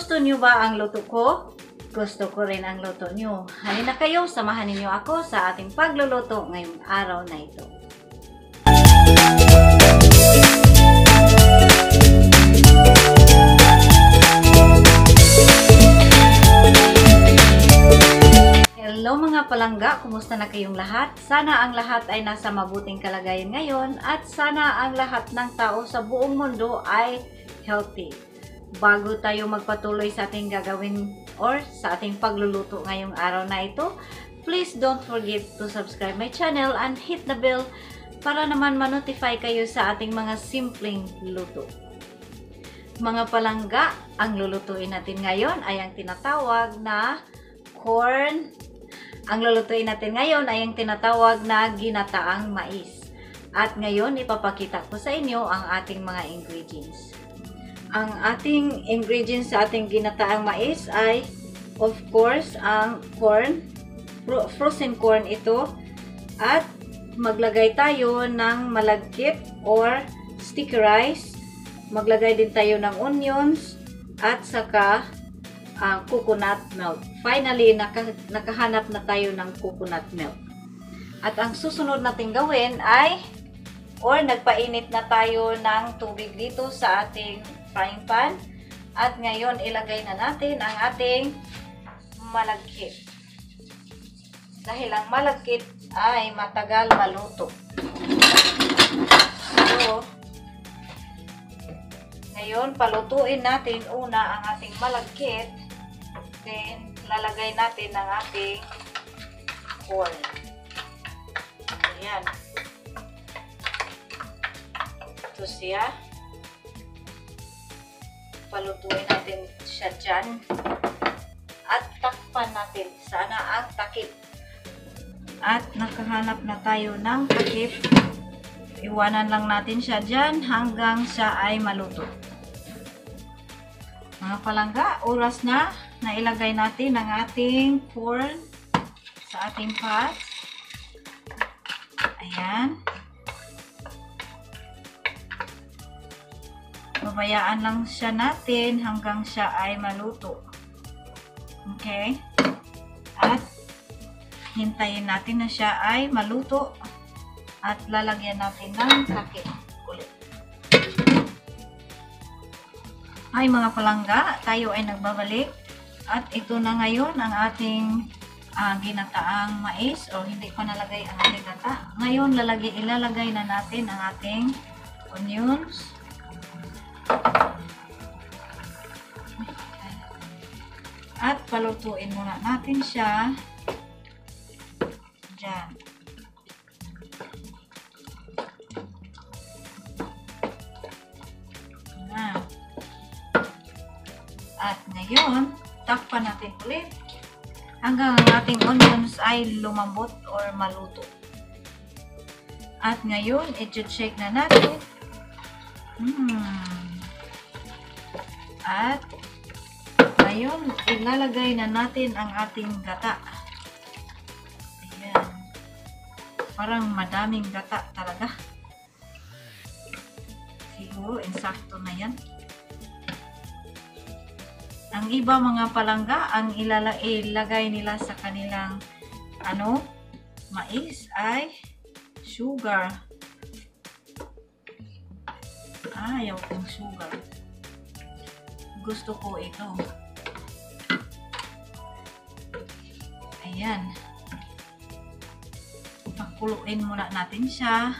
Gusto nyo ba ang luto ko? Gusto ko rin ang luto nyo. Halina kayo, samahan ninyo ako sa ating pagluluto ngayong araw na ito. Hello mga palangga, kumusta na kayong lahat? Sana ang lahat ay nasa mabuting kalagayan ngayon at sana ang lahat ng tao sa buong mundo ay healthy. Bago tayo magpatuloy sa ating gagawin or sa ating pagluluto ngayong araw na ito, please don't forget to subscribe my channel and hit the bell para naman ma-notify kayo sa ating mga simpleng luto. Mga palangga, ang lulutuin natin ngayon ay ang tinatawag na corn. Ang lulutuin natin ngayon ay ang tinatawag na ginataang mais. At ngayon, ipapakita ko sa inyo ang ating mga ingredients. Ang ating ingredients sa ating ginataang mais ay, of course, ang corn. Frozen corn ito. At maglagay tayo ng malagkit or sticky rice. Maglagay din tayo ng onions at saka coconut milk. Finally, nakahanap na tayo ng coconut milk. At ang susunod natin gawin ay, or nagpainit na tayo ng tubig dito sa ating frying pan. At ngayon, ilagay na natin ang ating malagkit. Dahil ang malagkit ay matagal maluto. So, ngayon, palutuin natin una ang ating malagkit. Then, lalagay natin ang ating corn. Ayan. Ito siya. Palutuin natin siya dyan. At takpan natin. Sana ang takip. At nakahanap na tayo ng takip. Iwanan lang natin siya dyan hanggang siya ay maluto. Mga palangga, oras na ilagay natin ang ating corn sa ating pot. Ayan. Babayaan lang siya natin hanggang siya ay maluto. Okay? At hintayin natin na siya ay maluto at lalagyan natin ng takip ulit. Ay mga palangga, tayo ay nagbabalik at ito na ngayon ang ating ginataang mais o hindi pa nalagay ang ating gata. Ngayon ilalagay na natin ang ating onions. At palutuin muna natin siya dyan. At ngayon, takpan natin ulit hanggang ang ating onions ay lumambot or maluto. At ngayon, i-check na natin. At ngayon, ilalagay na natin ang ating gata. Ayan. Parang madaming gata talaga. Siguro, insakto na yan. Ang iba mga palangga, ang ilagay nila sa kanilang mais ay sugar. Ayaw kong sugar. Gusto ko ito. Ayan. Pakuluin muna natin siya.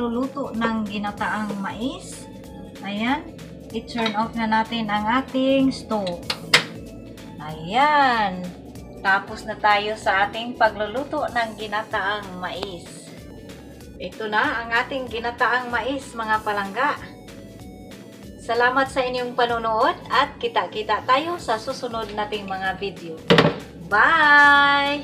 pagluluto ng ginataang mais. Ayan, i-turn off na natin ang ating stove. Ayan, tapos na tayo sa ating pagluluto ng ginataang mais. Ito na ang ating ginataang mais, mga palangga. Salamat sa inyong panonood at kita-kita tayo sa susunod nating mga video. Bye!